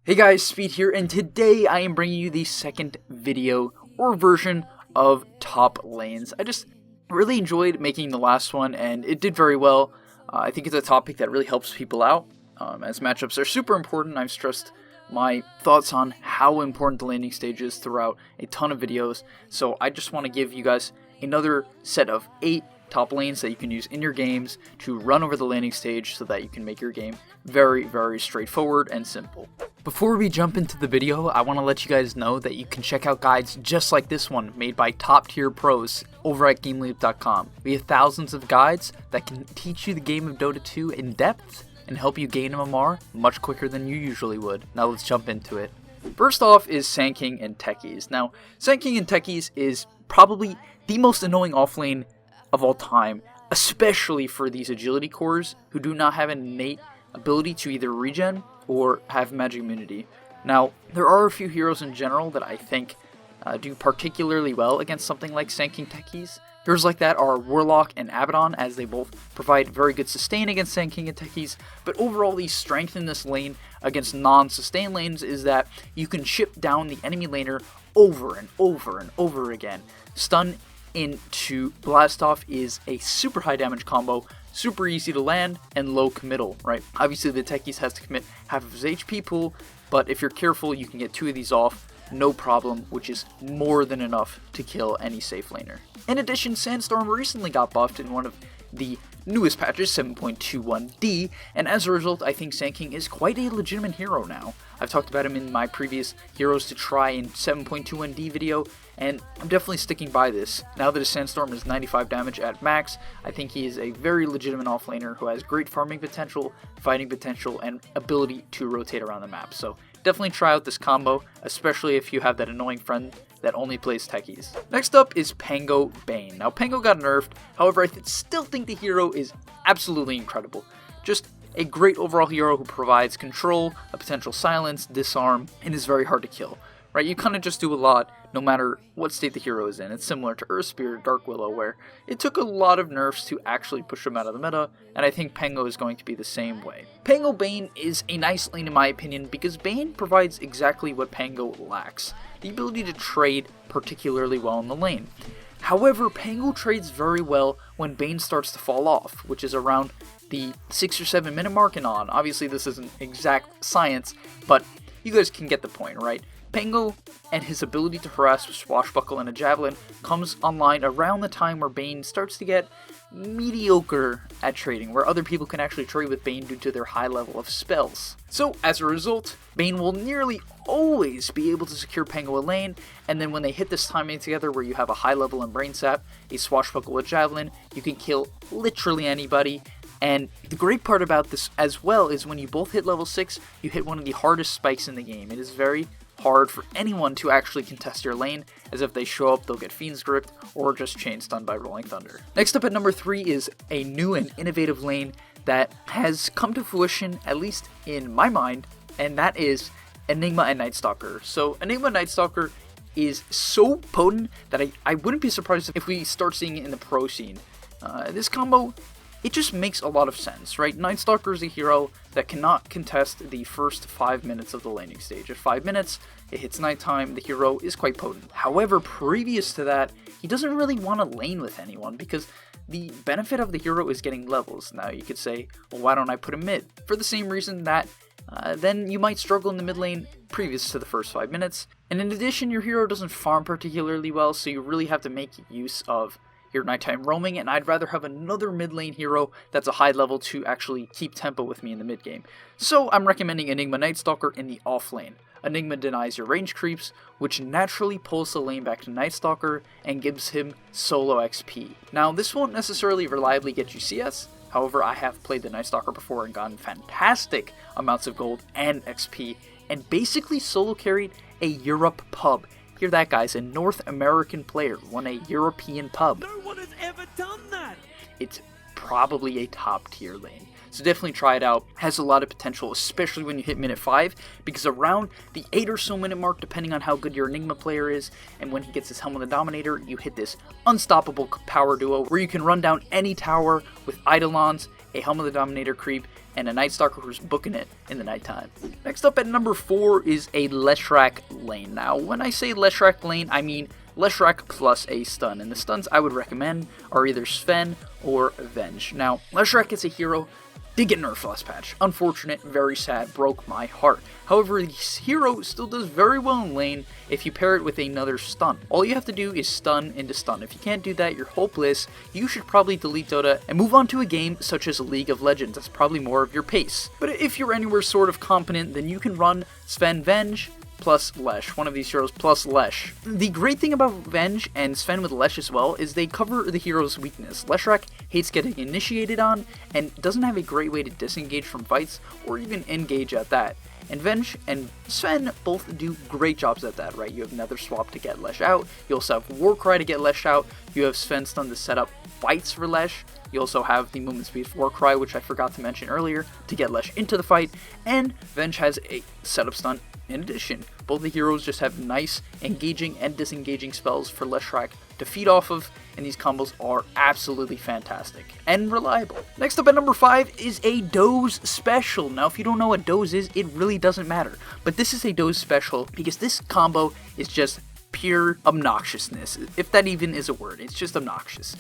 Hey guys, Speed here, and today I am bringing you the second video or version of top lanes. I just really enjoyed making the last one, and it did very well. I think it's a topic that really helps people out, as matchups are super important. I've stressed my thoughts on how important the laning stage is throughout a ton of videos, so I just want to give you guys another set of 8 top lanes that you can use in your games to run over the laning stage so that you can make your game very, very straightforward and simple. Before we jump into the video, I want to let you guys know that you can check out guides just like this one made by top tier pros over at gameleap.com. We have thousands of guides that can teach you the game of Dota 2 in depth and help you gain MMR much quicker than you usually would. Now let's jump into it. First off is Sand King and Techies. Now, Sand King and Techies is probably the most annoying offlane of all time, especially for these agility cores who do not have an innate ability to either regen or have magic immunity. Now, there are a few heroes in general that I think do particularly well against something like Sand King Techies. Heroes like that are Warlock and Abaddon, as they both provide very good sustain against Sand King and Techies, but overall the strength in this lane against non-sustain lanes is that you can chip down the enemy laner over and over and over again. Stun into Blast Off is a super high damage combo, super easy to land, and low committal, right? Obviously the Techies has to commit half of his HP pool, but if you're careful you can get 2 of these off, no problem, which is more than enough to kill any safe laner. In addition, Sandstorm recently got buffed in one of the newest patches, 7.21D, and as a result I think Sand King is quite a legitimate hero now. I've talked about him in my previous Heroes to Try in 7.21D video, and I'm definitely sticking by this. Now that his Sandstorm is 95 damage at max, I think he is a very legitimate offlaner who has great farming potential, fighting potential, and ability to rotate around the map. So definitely try out this combo, especially if you have that annoying friend that only plays Techies. Next up is Pango Bane. Now Pango got nerfed, however I still think the hero is absolutely incredible. Just a great overall hero who provides control, a potential silence, disarm, and is very hard to kill. Right, you kind of just do a lot no matter what state the hero is in. It's similar to Earth Spear, Dark Willow, where it took a lot of nerfs to actually push him out of the meta, and I think Pango is going to be the same way. Pango Bane is a nice lane in my opinion because Bane provides exactly what Pango lacks, the ability to trade particularly well in the lane. However, Pango trades very well when Bane starts to fall off, which is around the 6 or 7 minute mark and on. Obviously this isn't exact science, but you guys can get the point, right? Pango and his ability to harass with Swashbuckle and a Javelin comes online around the time where Bane starts to get mediocre at trading, where other people can actually trade with Bane due to their high level of spells. So as a result, Bane will nearly always be able to secure Pango a lane, and then when they hit this timing together where you have a high level in Brain Sap, a Swashbuckle with Javelin, you can kill literally anybody. And the great part about this as well is when you both hit level 6, you hit one of the hardest spikes in the game. It is very hard for anyone to actually contest your lane, as if they show up they'll get Fiend's Gripped or just chain stunned by Rolling Thunder. Next up at number 3 is a new and innovative lane that has come to fruition, at least in my mind, and that is Enigma and Night Stalker. So Enigma and Night Stalker is so potent that I wouldn't be surprised if we start seeing it in the pro scene. This combo, it just makes a lot of sense, right? Night Stalker is a hero that cannot contest the first 5 minutes of the laning stage. At 5 minutes, it hits nighttime, the hero is quite potent. However, previous to that, he doesn't really want to lane with anyone because the benefit of the hero is getting levels. Now you could say, well, why don't I put him mid? For the same reason that then you might struggle in the mid lane previous to the first 5 minutes. And in addition, your hero doesn't farm particularly well, so you really have to make use of your nighttime roaming, and I'd rather have another mid lane hero that's a high level to actually keep tempo with me in the mid game. So I'm recommending Enigma Night Stalker in the off lane. Enigma denies your range creeps, which naturally pulls the lane back to Night Stalker and gives him solo XP. Now this won't necessarily reliably get you CS, however I have played the Night Stalker before and gotten fantastic amounts of gold and XP, and basically solo carried a Europe pub. Hear that, guys, a North American player won a European pub. No one has ever done that! It's probably a top tier lane. So definitely try it out. Has a lot of potential, especially when you hit minute 5, because around the 8 or so minute mark, depending on how good your Enigma player is, and when he gets his Helm of the Dominator, you hit this unstoppable power duo where you can run down any tower with Eidolons a Helm of the Dominator creep, and a Night Stalker who's booking it in the nighttime. Next up at number 4 is a Leshrac lane. Now, when I say Leshrac lane, I mean Leshrac plus a stun, and the stuns I would recommend are either Sven or Venge. Now, Leshrac is a hero, did get nerfed last patch. Unfortunate, very sad, broke my heart. However, this hero still does very well in lane if you pair it with another stun. All you have to do is stun into stun. If you can't do that, you're hopeless. You should probably delete Dota and move on to a game such as League of Legends. That's probably more of your pace. But if you're anywhere sort of competent, then you can run Sven Venge plus Lesh, one of these heroes plus Lesh. The great thing about Venge and Sven with Lesh as well is they cover the hero's weakness. Leshrac hates getting initiated on and doesn't have a great way to disengage from fights or even engage at that. And Venge and Sven both do great jobs at that, right? You have Nether Swap to get Lesh out, you also have Warcry to get Lesh out, you have Sven Stun to set up fights for Lesh, you also have the movement speed for Warcry, which I forgot to mention earlier, to get Lesh into the fight, and Venge has a setup stun. In addition, both the heroes just have nice engaging and disengaging spells for Leshrac to feed off of, and these combos are absolutely fantastic and reliable. Next up at number 5 is a Doze special. Now, if you don't know what Doze is, it really doesn't matter. But this is a Doze special because this combo is just pure obnoxiousness. If that even is a word, it's just obnoxious.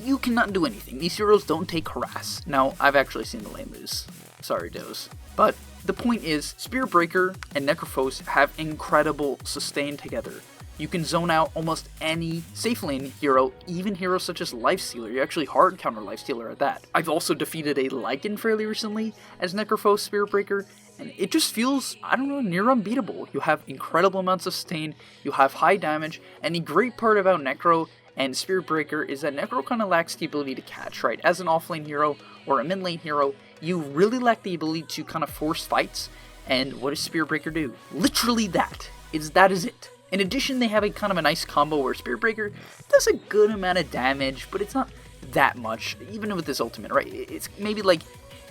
You cannot do anything. These heroes don't take harass. Now, I've actually seen the lane lose. Sorry, Doze. But the point is, Spearbreaker and Necrophos have incredible sustain together. You can zone out almost any safe lane hero, even heroes such as Lifestealer. You actually hard counter Lifestealer at that. I've also defeated a Lycan fairly recently as Necrophos Spearbreaker, and it just feels, I don't know, near unbeatable. You have incredible amounts of sustain, you have high damage, and the great part about Necro and Spearbreaker is that Necro kind of lacks the ability to catch, right? As an offlane hero or a mid lane hero, you really lack the ability to kind of force fights, and what does Spearbreaker do? Literally that is it. In addition, they have a kind of a nice combo where Spearbreaker does a good amount of damage, but it's not that much, even with his ultimate, right? It's maybe like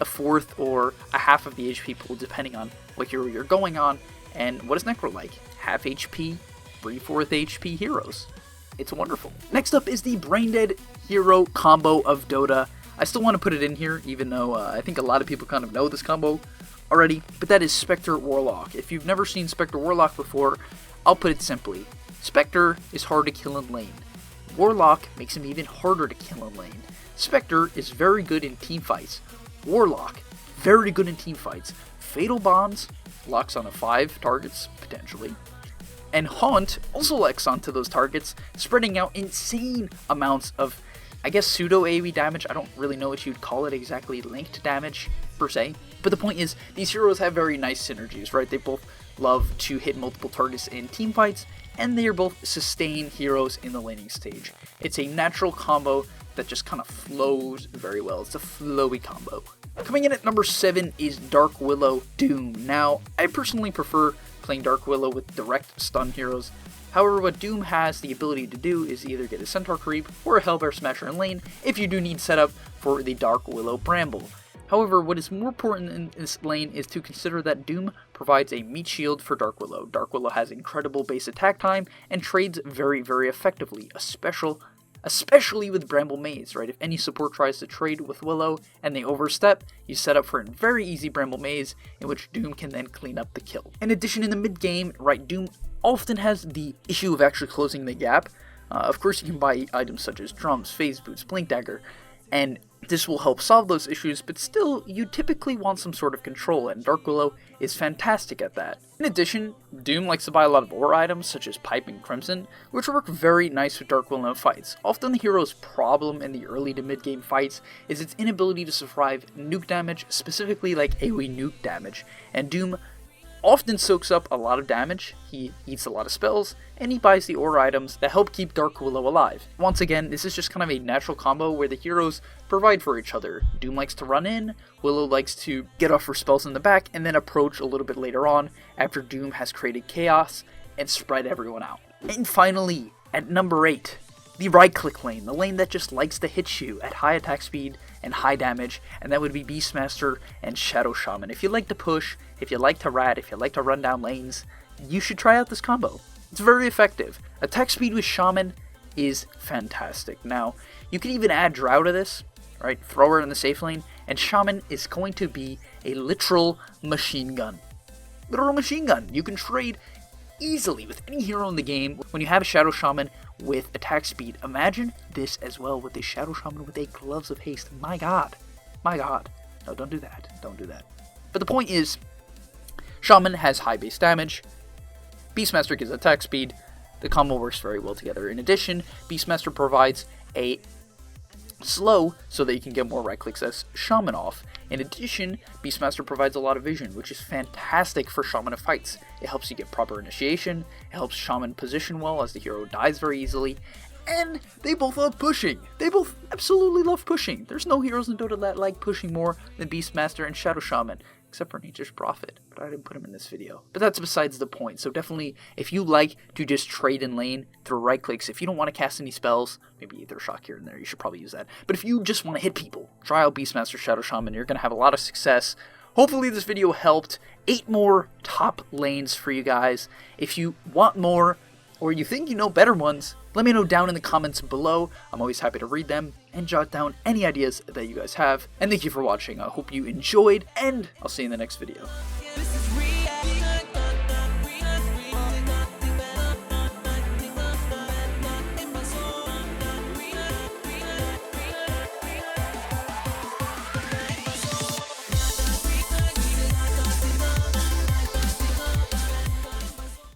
a fourth or a half of the HP pool, depending on what hero you're going on. And what is Necro like? Half HP, 3/4 HP heroes. It's wonderful. Next up is the Braindead hero combo of Dota. I still want to put it in here, even though I think a lot of people kind of know this combo already, but that is Specter Warlock. If you've never seen Specter Warlock before, I'll put it simply. Specter is hard to kill in lane. Warlock makes him even harder to kill in lane. Specter is very good in team fights. Warlock, very good in team fights. Fatal Bonds locks on 5 targets, potentially. And Haunt also locks onto those targets, spreading out insane amounts of, I guess, pseudo AoE damage. I don't really know what you'd call it exactly, linked damage, per se. But the point is, these heroes have very nice synergies, right? They both love to hit multiple targets in team fights, and they are both sustain heroes in the laning stage. It's a natural combo that just kind of flows very well. It's a flowy combo. Coming in at number 7 is Dark Willow Doom. Now, I personally prefer playing Dark Willow with direct stun heroes. However, what Doom has the ability to do is either get a Centaur creep or a Hellbear Smasher in lane if you do need setup for the Dark Willow Bramble. However, what is more important in this lane is to consider that Doom provides a meat shield for Dark Willow. Dark Willow has incredible base attack time and trades very, very effectively, especially with Bramble Maze, right? If any support tries to trade with Willow and they overstep, you set up for a very easy Bramble Maze in which Doom can then clean up the kill. In addition, in the mid game, right, Doom often has the issue of actually closing the gap. Of course, you can buy items such as drums, phase boots, blink dagger, and this will help solve those issues, but still, you typically want some sort of control, and Dark Willow is fantastic at that. In addition, Doom likes to buy a lot of ore items, such as Pipe and Crimson, which work very nice with Dark Willow in fights. Often the hero's problem in the early to mid game fights is its inability to survive nuke damage, specifically like AoE nuke damage, and Doom often soaks up a lot of damage, he eats a lot of spells, and he buys the ore items that help keep Dark Willow alive. Once again, this is just kind of a natural combo where the heroes provide for each other. Doom likes to run in, Willow likes to get off her spells in the back, and then approach a little bit later on after Doom has created chaos and spread everyone out. And finally, at number 8, the right-click lane, the lane that just likes to hit you at high attack speed and high damage, and that would be Beastmaster and Shadow Shaman. If you like to push, if you like to rat, if you like to run down lanes, you should try out this combo. It's very effective. Attack speed with Shaman is fantastic. Now, you can even add Drow to this, right? Throw her in the safe lane, and Shaman is going to be a literal machine gun. Literal machine gun. You can trade easily with any hero in the game when you have a Shadow Shaman with attack speed. Imagine this as well with a Shadow Shaman with a Gloves of Haste. My god. My god. No, don't do that. Don't do that. But the point is, Shaman has high base damage. Beastmaster gives attack speed. The combo works very well together. In addition, Beastmaster provides a slow so that you can get more right clicks as Shaman off. In addition, Beastmaster provides a lot of vision, which is fantastic for Shaman in fights. It helps you get proper initiation, it helps Shaman position well as the hero dies very easily, and they both love pushing. They both absolutely love pushing. There's no heroes in Dota that like pushing more than Beastmaster and Shadow Shaman, except for Nature's Prophet, but I didn't put him in this video. But that's besides the point. So definitely, if you like to just trade in lane through right clicks, if you don't want to cast any spells, maybe either shock here and there, you should probably use that. But if you just want to hit people, try out Beastmaster, Shadow Shaman, you're going to have a lot of success. Hopefully this video helped. 8 more top lanes for you guys. If you want more, or you think you know better ones, let me know down in the comments below. I'm always happy to read them and jot down any ideas that you guys have. And thank you for watching. I hope you enjoyed, and I'll see you in the next video.